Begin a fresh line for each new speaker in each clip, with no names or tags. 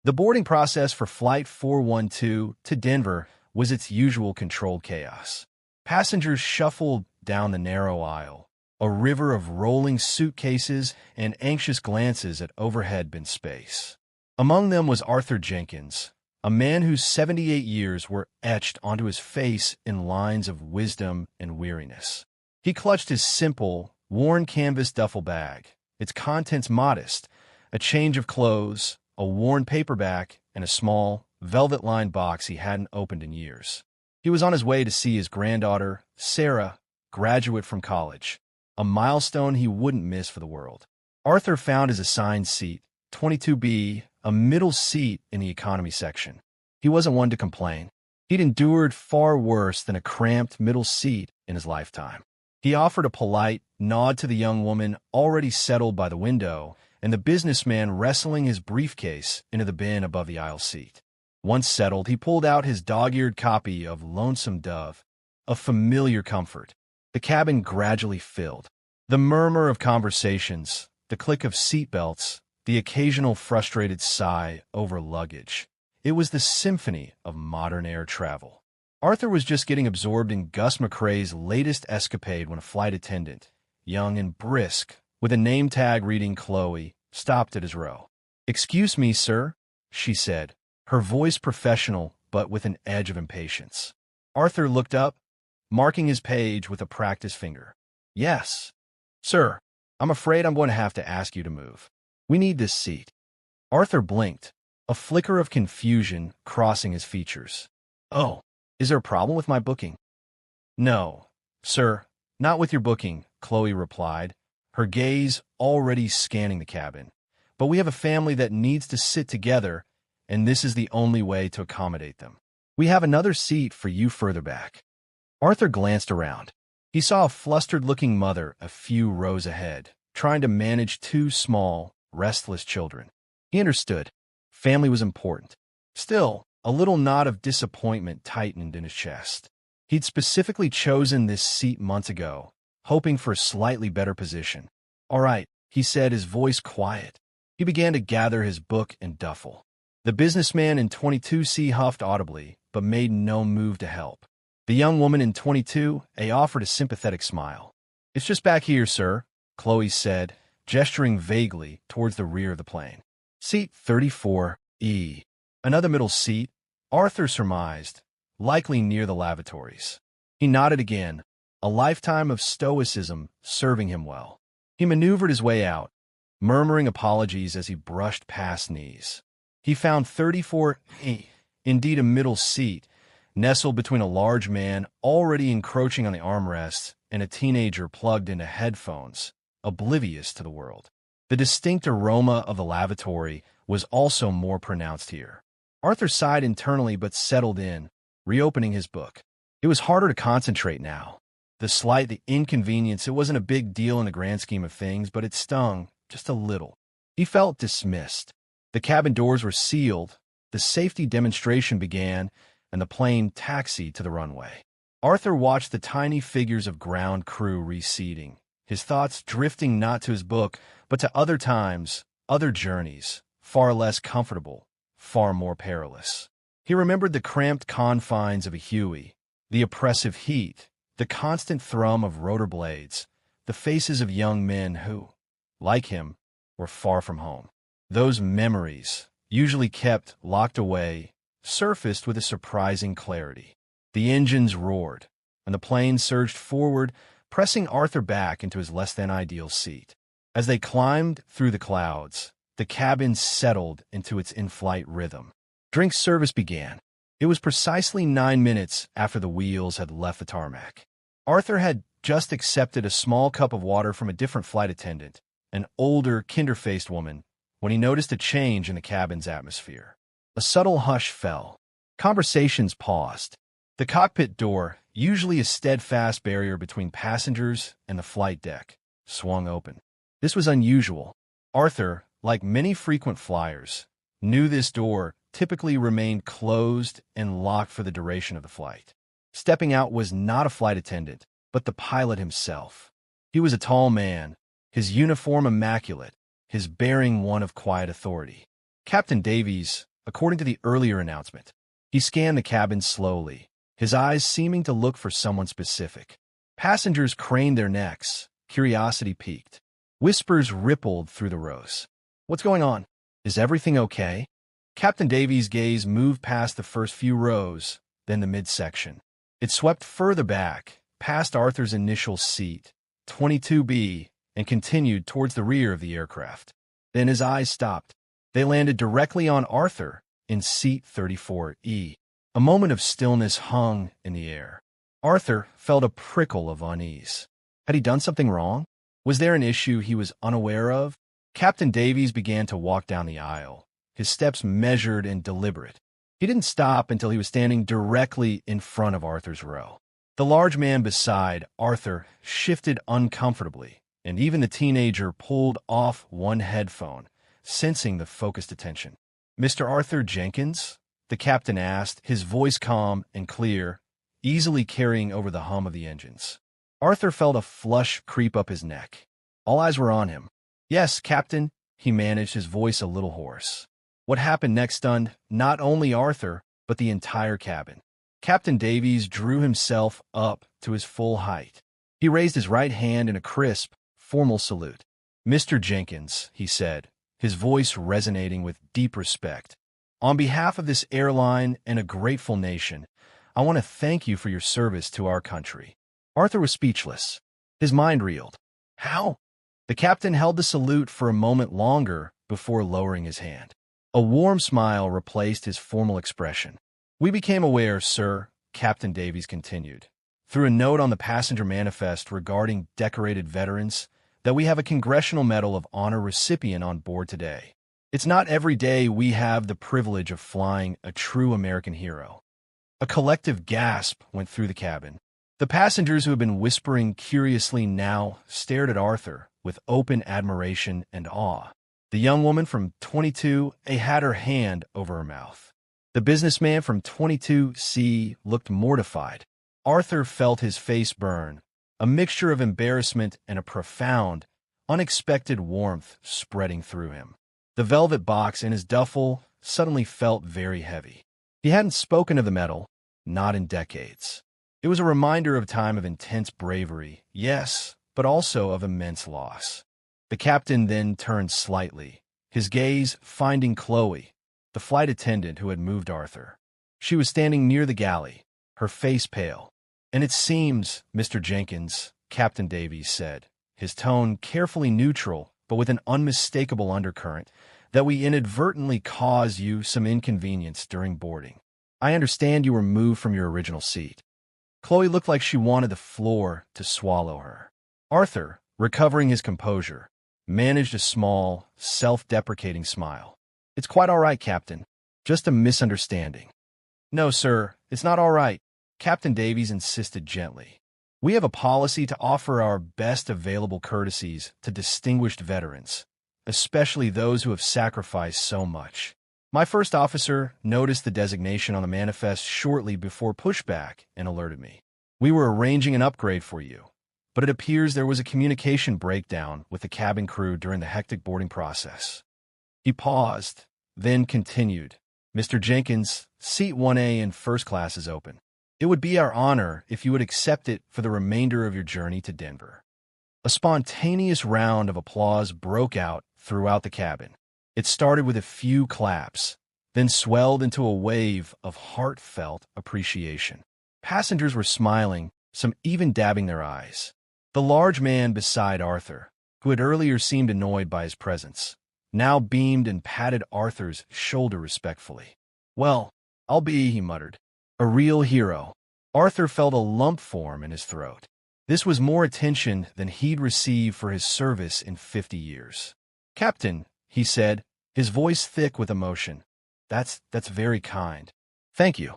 The boarding process for Flight 412 to Denver was its usual controlled chaos. Passengers shuffled down the narrow aisle, a river of rolling suitcases and anxious glances at overhead bin space. Among them was Arthur Jenkins, a man whose 78 years were etched onto his face in lines of wisdom and weariness. He clutched his simple, worn canvas duffel bag, its contents modest, a change of clothes, a worn paperback, and a small, velvet-lined box he hadn't opened in years. He was on his way to see his granddaughter, Sarah, graduate from college, a milestone he wouldn't miss for the world. Arthur found his assigned seat, 22B, a middle seat in the economy section. He wasn't one to complain. He'd endured far worse than a cramped middle seat in his lifetime. He offered a polite nod to the young woman already settled by the window and the businessman wrestling his briefcase into the bin above the aisle seat. Once settled, he pulled out his dog-eared copy of Lonesome Dove, a familiar comfort. The cabin gradually filled. The murmur of conversations, the click of seatbelts, the occasional frustrated sigh over luggage. It was the symphony of modern air travel. Arthur was just getting absorbed in Gus McCrae's latest escapade when a flight attendant, young and brisk, with a name tag reading Chloe, stopped at his row. "Excuse me, sir," she said, her voice professional but with an edge of impatience. Arthur looked up, marking his page with a practiced finger. "Yes, sir. I'm afraid I'm going to have to ask you to move. We need this seat." Arthur blinked, a flicker of confusion crossing his features. "Oh, is there a problem with my booking?" "No, sir, not with your booking," Chloe replied, her gaze already scanning the cabin. "But we have a family that needs to sit together, and this is the only way to accommodate them. We have another seat for you further back." Arthur glanced around. He saw a flustered-looking mother a few rows ahead, trying to manage two small, restless children. He understood. Family was important. Still, a little knot of disappointment tightened in his chest. He'd specifically chosen this seat months ago, hoping for a slightly better position. "All right," he said, his voice quiet. He began to gather his book and duffel. The businessman in 22C huffed audibly, but made no move to help. The young woman in 22A offered a sympathetic smile. "It's just back here, sir," Chloe said, gesturing vaguely towards the rear of the plane. "Seat 34E. Another middle seat," Arthur surmised, likely near the lavatories. He nodded again, a lifetime of stoicism serving him well. He maneuvered his way out, murmuring apologies as he brushed past knees. He found 34E, indeed a middle seat, nestled between a large man already encroaching on the armrests and a teenager plugged into headphones, oblivious to the world. The distinct aroma of the lavatory was also more pronounced here. Arthur sighed internally but settled in, reopening his book. It was harder to concentrate now. The inconvenience, it wasn't a big deal in the grand scheme of things, but it stung just a little. He felt dismissed. The cabin doors were sealed, the safety demonstration began, and the plane taxied to the runway. Arthur watched the tiny figures of ground crew reseating, his thoughts drifting not to his book, but to other times, other journeys, far less comfortable, far more perilous. He remembered the cramped confines of a Huey, the oppressive heat, the constant thrum of rotor blades, the faces of young men who, like him, were far from home. Those memories, usually kept locked away, surfaced with a surprising clarity. The engines roared, and the plane surged forward, pressing Arthur back into his less-than-ideal seat. As they climbed through the clouds, the cabin settled into its in-flight rhythm. Drink service began. It was precisely 9 minutes after the wheels had left the tarmac. Arthur had just accepted a small cup of water from a different flight attendant, an older, kinder-faced woman, when he noticed a change in the cabin's atmosphere. A subtle hush fell. Conversations paused. The cockpit door, usually a steadfast barrier between passengers and the flight deck, swung open. This was unusual. Arthur, like many frequent flyers, knew this door typically remained closed and locked for the duration of the flight. Stepping out was not a flight attendant, but the pilot himself. He was a tall man, his uniform immaculate, his bearing one of quiet authority. Captain Davies, according to the earlier announcement. He scanned the cabin slowly, his eyes seeming to look for someone specific. Passengers craned their necks, curiosity piqued. Whispers rippled through the rows. "What's going on? Is everything okay?" Captain Davies' gaze moved past the first few rows, then the midsection. It swept further back, past Arthur's initial seat, 22B, and continued towards the rear of the aircraft. Then his eyes stopped. They landed directly on Arthur in seat 34E. A moment of stillness hung in the air. Arthur felt a prickle of unease. Had he done something wrong? Was there an issue he was unaware of? Captain Davies began to walk down the aisle, his steps measured and deliberate. He didn't stop until he was standing directly in front of Arthur's row. The large man beside Arthur shifted uncomfortably, and even the teenager pulled off one headphone, sensing the focused attention. "Mr. Arthur Jenkins?" the captain asked, his voice calm and clear, easily carrying over the hum of the engines. Arthur felt a flush creep up his neck. All eyes were on him. "Yes, Captain," he managed, his voice a little hoarse. What happened next stunned not only Arthur, but the entire cabin. Captain Davies drew himself up to his full height. He raised his right hand in a crisp, formal salute. "Mr. Jenkins," he said, his voice resonating with deep respect. "On behalf of this airline and a grateful nation, I want to thank you for your service to our country." Arthur was speechless. His mind reeled. How? The captain held the salute for a moment longer before lowering his hand. A warm smile replaced his formal expression. "We became aware, sir," Captain Davies continued, through a note on the passenger manifest regarding decorated veterans, that we have a Congressional Medal of Honor recipient on board today. It's not every day we have the privilege of flying a true American hero. A collective gasp went through the cabin. The passengers who had been whispering curiously now stared at Arthur with open admiration and awe. The young woman from 22A had her hand over her mouth. The businessman from 22C looked mortified. Arthur felt his face burn, a mixture of embarrassment and a profound, unexpected warmth spreading through him. The velvet box in his duffel suddenly felt very heavy. He hadn't spoken of the medal, not in decades. It was a reminder of a time of intense bravery, yes, but also of immense loss. The captain then turned slightly, his gaze finding Chloe, the flight attendant who had moved Arthur. She was standing near the galley, her face pale. "And it seems, Mr. Jenkins," Captain Davies said, his tone carefully neutral but with an unmistakable undercurrent, "that we inadvertently caused you some inconvenience during boarding. I understand you were moved from your original seat." Chloe looked like she wanted the floor to swallow her. Arthur, recovering his composure, managed a small, self-deprecating smile. "It's quite all right, Captain. Just a misunderstanding." "No, sir, it's not all right," Captain Davies insisted gently. "We have a policy to offer our best available courtesies to distinguished veterans, especially those who have sacrificed so much." My first officer noticed the designation on the manifest shortly before pushback and alerted me. "We were arranging an upgrade for you, but it appears there was a communication breakdown with the cabin crew during the hectic boarding process." He paused, then continued, "Mr. Jenkins, seat 1A in first class is open. It would be our honor if you would accept it for the remainder of your journey to Denver." A spontaneous round of applause broke out throughout the cabin. It started with a few claps, then swelled into a wave of heartfelt appreciation. Passengers were smiling, some even dabbing their eyes. The large man beside Arthur, who had earlier seemed annoyed by his presence, now beamed and patted Arthur's shoulder respectfully. "Well, I'll be," he muttered. "A real hero." Arthur felt a lump form in his throat. This was more attention than he'd received for his service in 50 years. "Captain," he said, his voice thick with emotion, That's very kind. Thank you."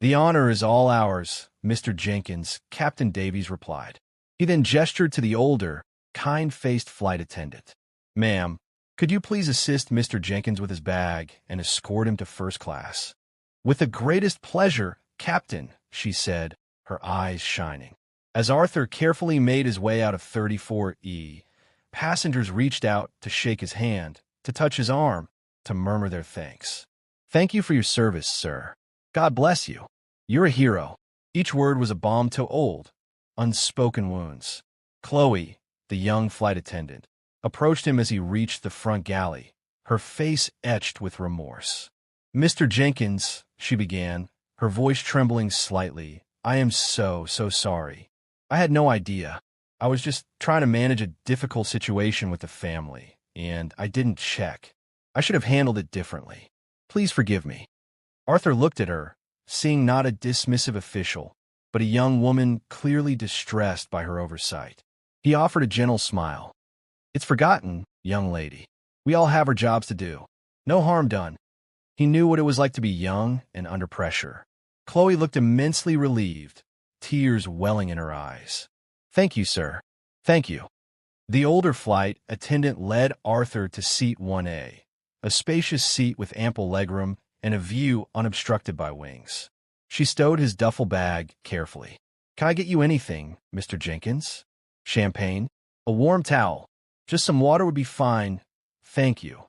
"The honor is all ours, Mr. Jenkins," Captain Davies replied. He then gestured to the older, kind-faced flight attendant. "Ma'am, could you please assist Mr. Jenkins with his bag and escort him to first class?" "With the greatest pleasure, Captain," she said, her eyes shining. As Arthur carefully made his way out of 34E, passengers reached out to shake his hand, to touch his arm, to murmur their thanks. Thank you for your service, sir. God bless you. You're a hero. Each word was a balm to old, unspoken wounds. Chloe, the young flight attendant, approached him as he reached the front galley, her face etched with remorse. Mr. Jenkins, she began, her voice trembling slightly, I am so sorry. I had no idea. I was just trying to manage a difficult situation with the family, and I didn't check. I should have handled it differently. Please forgive me. Arthur looked at her, seeing not a dismissive official, but a young woman clearly distressed by her oversight. He offered a gentle smile. It's forgotten, young lady. We all have our jobs to do. No harm done. He knew what it was like to be young and under pressure. Chloe looked immensely relieved, tears welling in her eyes. Thank you, sir. Thank you. The older flight attendant led Arthur to seat 1A, a spacious seat with ample legroom and a view unobstructed by wings. She stowed his duffel bag carefully. Can I get you anything, Mr. Jenkins? Champagne? A warm towel? Just some water would be fine. Thank you,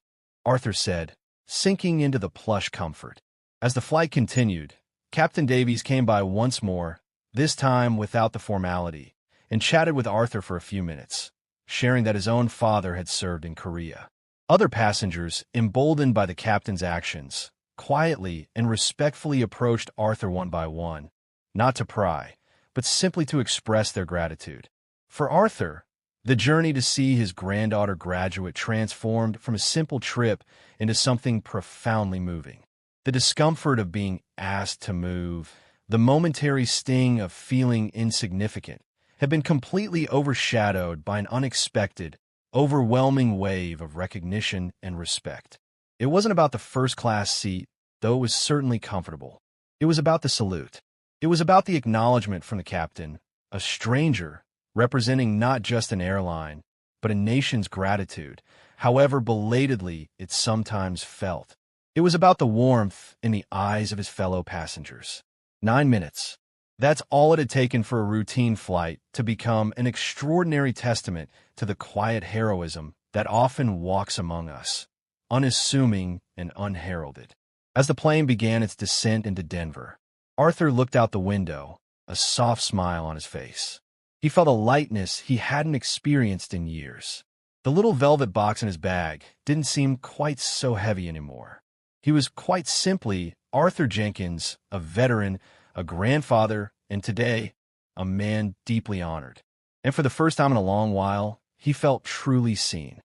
Arthur said, sinking into the plush comfort. As the flight continued, Captain Davies came by once more, this time without the formality, and chatted with Arthur for a few minutes, sharing that his own father had served in Korea. Other passengers, emboldened by the captain's actions, quietly and respectfully approached Arthur one by one, not to pry, but simply to express their gratitude. For Arthur, the journey to see his granddaughter graduate transformed from a simple trip into something profoundly moving. The discomfort of being asked to move, the momentary sting of feeling insignificant, had been completely overshadowed by an unexpected, overwhelming wave of recognition and respect. It wasn't about the first-class seat, though it was certainly comfortable. It was about the salute. It was about the acknowledgement from the captain, a stranger, representing not just an airline, but a nation's gratitude, however belatedly it sometimes felt. It was about the warmth in the eyes of his fellow passengers. 9 minutes. That's all it had taken for a routine flight to become an extraordinary testament to the quiet heroism that often walks among us, unassuming and unheralded. As the plane began its descent into Denver, Arthur looked out the window, a soft smile on his face. He felt a lightness he hadn't experienced in years. The little velvet box in his bag didn't seem quite so heavy anymore. He was quite simply Arthur Jenkins, a veteran, a grandfather, and today, a man deeply honored. And for the first time in a long while, he felt truly seen.